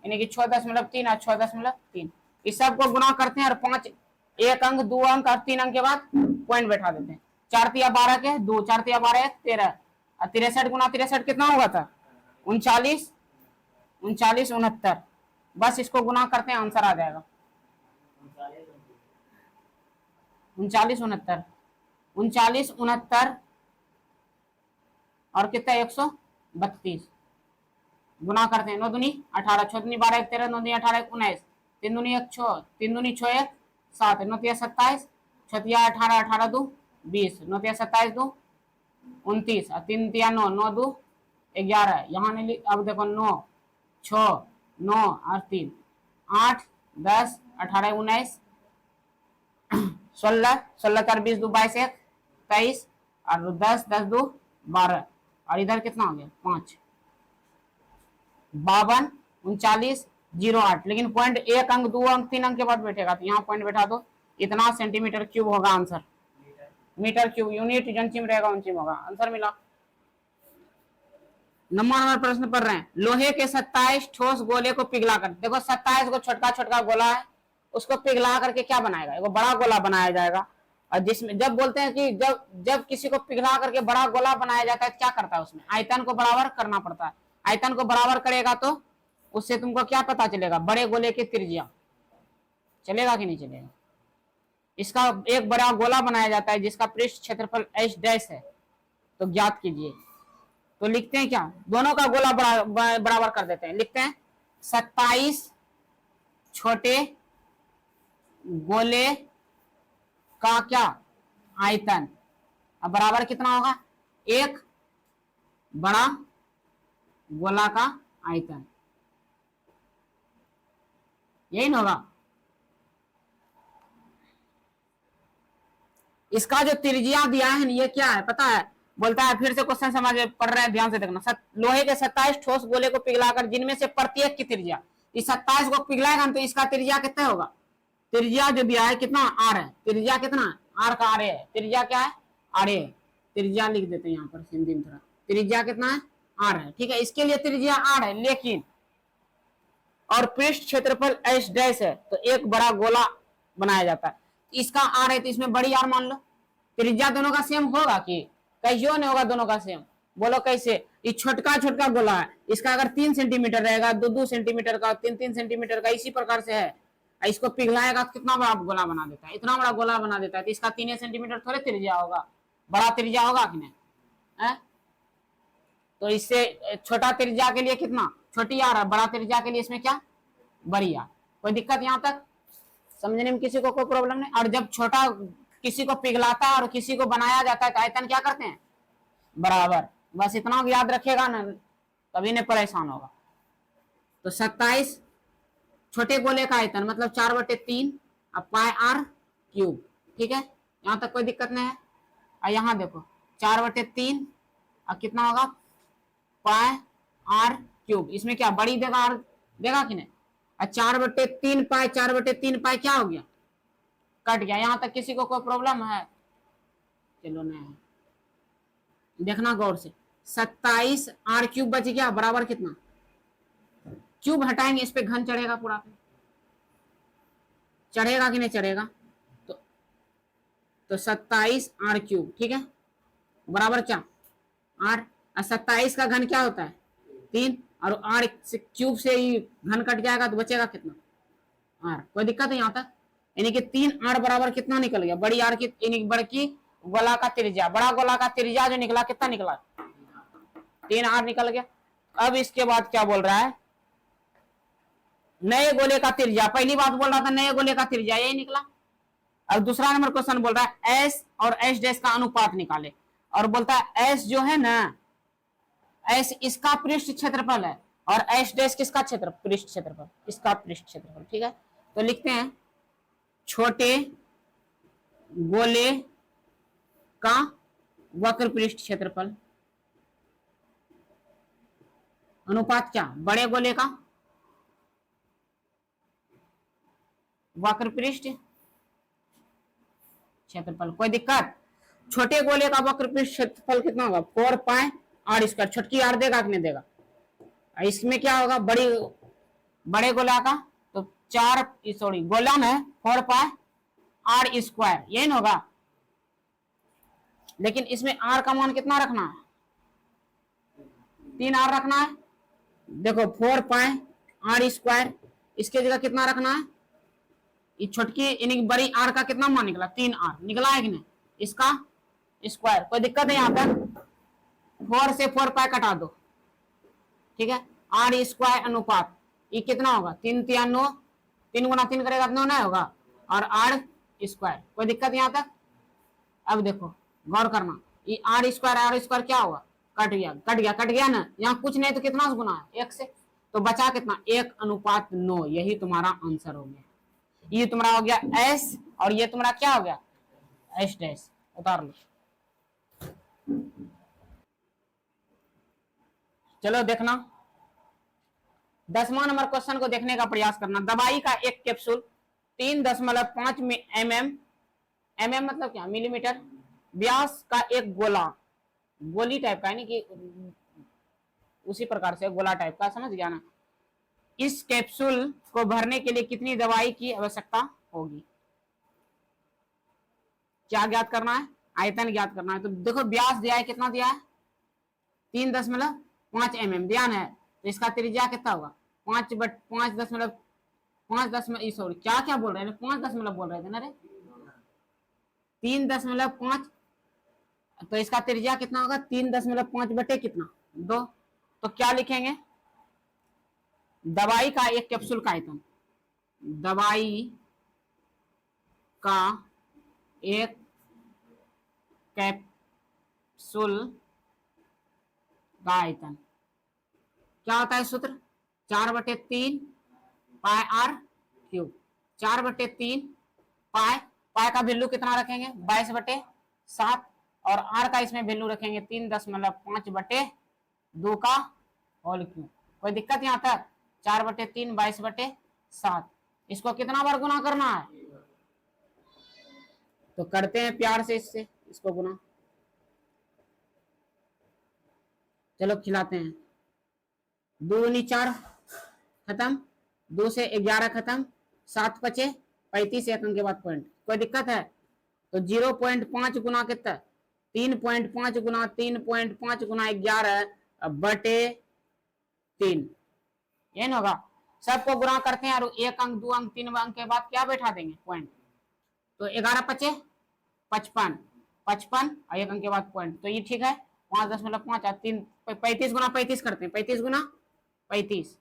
यानी कि 6.3 और 6.3, इस सब को गुना करते हैं और 5 एक अंक 2 अंक और 3 अंक के बाद पॉइंट बैठा देते हैं, 4 तिया 12 के 2, 4 तिया 12 13, और 63 गुना 63 कितना हुआ था 39 39 69, बस इसको गुना करते हैं, आंसर आ जाएगा 39 69 39 69 और कितना 132, गुना करते हैं, 9 दूनी 18, 6 दूनी 12 13, 9 दूनी 18 19, 3 दूनी 1 6, 3 दूनी 6 1 7, 9 तिया 27, 6 तिया 18, 18 2 20, 9 तिया 27 2 29 और 3 तिया 9, 9 2 11, यहाँ नहीं, अब देखो 9 6 9 और 3 8 10 18 19 16, 16 4 20 2 22 1 23 और 10 10 2 12, और इधर कितना हो गया 5, 52 39 08, लेकिन पॉइंट एक अंक 2 अंक 3 अंक के बाद बैठेगा, तो यहाँ पॉइंट बैठा दो, इतना सेंटीमीटर क्यूब होगा आंसर, मीटर क्यूब, यूनिट जंचिम रहेगा उनचिम होगा, आंसर मिला। नंबर प्रश्न पढ़ रहे हैं, लोहे के 27 ठोस गोले को पिघला कर, देखो 27 को छोटका छोटका गोला है, उसको पिघला करके क्या बनाएगा, एक बड़ा गोला बनाया जाएगा, और जिसमें जब बोलते हैं कि जब जब किसी को पिघला करके बड़ा गोला बनाया जाता है, क्या करता है उसमें आयतन को बराबर करना पड़ता है, आयतन को बराबर करेगा तो उससे तुमको क्या पता चलेगा, बड़े गोले की त्रिज्या, चलेगा कि नहीं चलेगा, इसका एक बड़ा गोला बनाया जाता है जिसका पृष्ठ क्षेत्रफल h डैश है, तो ज्ञात कीजिए, तो लिखते हैं क्या, दोनों का गोला बराबर कर देते हैं, लिखते हैं 27 छोटे गोले का क्या आयतन, अब बराबर कितना होगा, एक बड़ा गोला का आयतन, यही ना होगा, इसका जो त्रिज्या दिया है ये क्या है पता है, बोलता है, फिर से क्वेश्चन समझ पढ़ रहे हैं, ध्यान से देखना, लोहे के 27 ठोस गोले को पिघलाकर जिनमें से प्रत्येक की त्रिज्या, इस 27 को पिघलाएगा तो इसका त्रिज्या कितना होगा, त्रिज्या जो दिया है कितना आर है, त्रिज्या कितना आर का आर है, त्रिज्या क्या है आर है, त्रिज्या लिख देते हैं यहाँ पर हिंदी में थोड़ा, त्रिज्या कितना है आर है, ठीक है, इसके लिए त्रिज्या आर है, लेकिन और पृष्ठ क्षेत्रफल एच डैश है, तो एक बड़ा गोला बनाया जाता है, इसका आर है तो इसमें बड़ी आर मान लो, त्रिज्या दोनों का सेम होगा कि कहियो नहीं होगा दोनों का सेम, बोलो कैसे, ये छोटका छोटका गोला है, इसका अगर 3 सेंटीमीटर रहेगा, 2 सेंटीमीटर का, 3 सेंटीमीटर का, इसी प्रकार से है, इसको पिघलाएगा कितना बड़ा गोला बना देता है, इतना बड़ा गोला बना देता है, तो इसका 3 सेंटीमीटर थोड़े त्रिज्या होगा, बड़ा त्रिज्या होगा कि नहीं, है? तो इससे छोटा त्रिज्या के लिए कितना छोटी आर है, बड़ा त्रिज्या के लिए इसमें क्या बड़ी आर। कोई दिक्कत यहाँ तक समझने में किसी को कोई प्रॉब्लम नहीं। और जब छोटा किसी को पिघलाता है और किसी को बनाया जाता है तो आयतन क्या करते हैं बराबर। बस इतना याद रखेगा ना, कभी नहीं परेशान होगा। तो 27 छोटे गोले का आयतन मतलब 4/3 अब पाई आर क्यूब। ठीक है, यहां तक कोई दिक्कत नहीं है। और यहां देखो 4/3 अब कितना होगा पाई आर क्यूब। इसमें क्या बड़ी देगा आर देगा कि नहीं। और 4/3 पाई 4/3 पाई क्या हो गया कट गया। यहां तक किसी को कोई प्रॉब्लम है? चलो नहीं है, देखना गौर से। 27 आर क्यूब बच गया बराबर कितना, क्यूब हटाएंगे इस पे घन चढ़ेगा पूरा पे, चढ़ेगा कि नहीं चढ़ेगा। तो 27 आर क्यूब ठीक है बराबर क्या आर। 27 का घन क्या होता है 3 और आर क्यूब से ही घन कट जाएगा तो बचेगा कितना आर। कोई दिक्कत है यहाँ तक। यानी कि 3 आर बराबर कितना निकल गया बड़ी आर की, यानी बड़ी गोला का त्रिज्या, बड़ा गोला का त्रिज्या जो निकला कितना निकला 3 आर निकल गया। अब इसके बाद क्या बोल रहा है नए गोले का त्रिज्या। पहली बात बोल रहा था नए गोले का त्रिज्या यही निकला। अब दूसरा नंबर क्वेश्चन बोल रहा है एस और एस डैश का अनुपात निकाले। और बोलता है एस जो है ना एस इसका पृष्ठ क्षेत्रफल है और एस डैश किसका क्षेत्र पृष्ठ क्षेत्रफल इसका पृष्ठ क्षेत्रफल। ठीक है, तो लिखते हैं छोटे गोले का वक्र पृष्ठ क्षेत्रफल अनुपात क्या बड़े गोले का वक्र पृष्ठ क्षेत्रफल। कोई दिक्कत। छोटे गोले का वक्र पृष्ठ क्षेत्रफल कितना होगा 4 पाई आर स्क्वायर। छोटकी आर देगा कि नहीं देगा। इसमें क्या होगा बड़े गोला का तो 4 सॉरी गोला में 4 पाई आर स्क्वायर यही ना होगा। लेकिन इसमें आर का मान कितना रखना है 3 आर रखना है। देखो 4 पाई आर स्क्वायर इसके जगह कितना रखना है ये छोटकी यानी बड़ी आर का कितना मान निकला 3 आर निकला है कि नहीं इसका स्क्वायर। कोई दिक्कत है यहाँ तक। 4 से 4 पाई कटा दो ठीक है। आर स्क्वायर अनुपात ये कितना होगा 3 3 9 3 गुना 3 करेगा 9 नहीं होगा और आर स्क्वायर। कोई दिक्कत यहाँ तक। अब देखो गौर करना ये आर स्क्वायर क्या होगा कट गया ना। यहाँ कुछ नहीं तो कितना गुना है 1 से तो बचा कितना 1:9। यही तुम्हारा आंसर हो गया। ये तुम्हारा हो गया एस और ये तुम्हारा क्या हो गया एस डैश। उतार लो। चलो देखना 10वां नंबर क्वेश्चन को देखने का प्रयास करना। दवाई का एक कैप्सूल 3.5 mm मतलब क्या मिलीमीटर व्यास का एक गोली टाइप का है कि उसी प्रकार से गोला टाइप का समझ गया ना। इस कैप्सूल को भरने के लिए कितनी दवाई की आवश्यकता होगी। क्या ज्ञात करना है आयतन ज्ञात करना है। तो देखो व्यास दिया है कितना दिया है 3.5 mm ध्यान है। तो इसका त्रिज्या कितना होगा 5 सॉरी क्या बोल रहे हैं 5 बोल रहे थे ना रे 3.5 तो इसका त्रिज्या कितना होगा 3.5 बटे कितना 2। तो क्या लिखेंगे दवाई का एक कैप्सूल का आयतन दवाई का एक कैप्सूल का आयतन क्या होता है सूत्र 4/3 पाई आर क्यूब। 4/3 पाई का वैल्यू कितना रखेंगे 22/7 और आर का इसमें वैल्यू रखेंगे 3.5/2 का होल क्यूब। कोई दिक्कत यहाँ तक 4/3 22/7 इसको कितना बार गुना करना है तो करते हैं प्यार से इसको गुना। चलो खिलाते हैं 2 दूनी 4 खत्म 2 से 11 खत्म 7 बचे 35 एक अंक के बाद पॉइंट। कोई दिक्कत है तो 0.5 गुना कितना 3.5 गुना 3.5 गुना 11 बटे 3 ये ना होगा। सबको गुना करते हैं और 1 अंक 2 अंक 3 अंक के बाद क्या बैठा देंगे पॉइंट। तो 11 बचे 55 और 1 अंक के बाद पॉइंट। तो ये ठीक है 5.5 और 3 35 गुना 35 करते हैं, 35 गुना 35,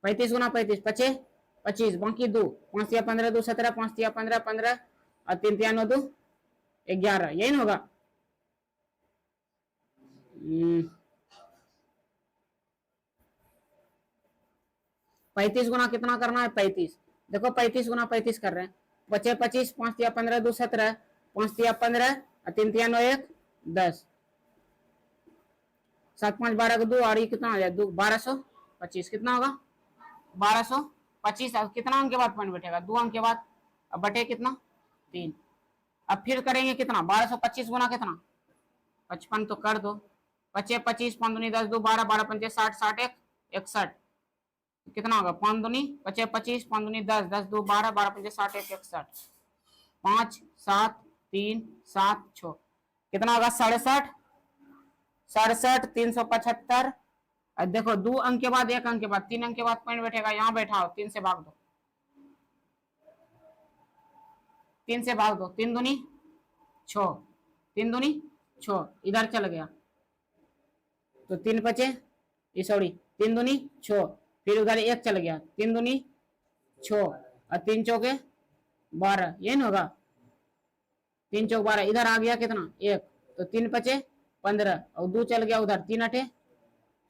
35 गुना 35 25 25, बाकी 2, 5 या 15 2 17, 5 या 15 15 और 3 या 9 2 11, यही ना होगा। 35 गुना कितना करना है 35, देखो 35 गुना 35 कर रहे हैं, बचे 25, 5 या 15 2 17, 5 या 15 और 3 या 9 1 10, 7 5 12 2 और ये कितना हो जाए 2 1225, कितना होगा 1225। कितना अंक के बाद पॉइंट बैठेगा 2 अंक के बाद, अब बटे कितना 3। अब फिर करेंगे कितना 1225 गुना कितना 55 तो कर दो, बचे 25 5 दूनी 10 2 12 12 पंचे 60 60 1 61, कितना होगा 5 दूनी बचे 25 5 दूनी 10 10 2 12 12 पंचे 60 1 61, 5 7 3 7 6, कितना होगा 67 67 375। अब देखो 2 अंक के बाद 1 अंक के बाद 3 अंक के बाद पॉइंट बैठेगा, यहाँ बैठाओ 3 से भाग दो, 3 से भाग दो, 3 दूनी 6, 3 दूनी 6, इधर चल गया तो 3 बचे, ये सॉरी 3 दूनी 6, फिर उधर 1 चल गया, 3 दूनी 6 और 3 चौके 12, ये ना होगा 3 चौक 12, इधर आ गया कितना 1, तो 3 बचे 15 और 2 चल गया उधर, 3 8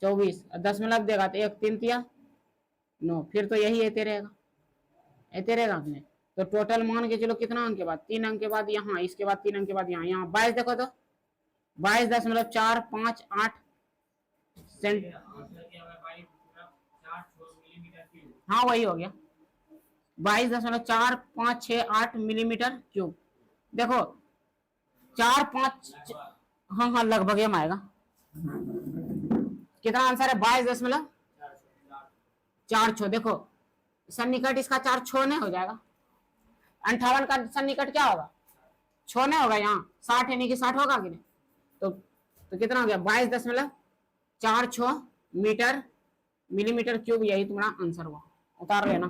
24 और 10 में लग देगा तो 1 3 तिया 9, फिर तो यही ऐते रहेगा, ऐते रहेगा आपने। तो टोटल मान के चलो कितना अंक के बाद 3 अंक के बाद यहाँ, इसके बाद 3 अंक के बाद यहाँ 22, देखो तो 22.458 सेंट, हाँ वही हो गया 22.4568 मिलीमीटर क्यूब। देखो 4 5, हाँ हाँ लगभग हम आएगा, कितना आंसर है 22.46। देखो सन्निकट इसका 4 6 हो जाएगा, 58 का सन्निकट क्या होगा 6 होगा, यहाँ 60 यानी कि 60 होगा कि नहीं, तो कितना हो गया 22.46 मीटर मिलीमीटर क्यूब, यही तुम्हारा आंसर हुआ, उतार लेना।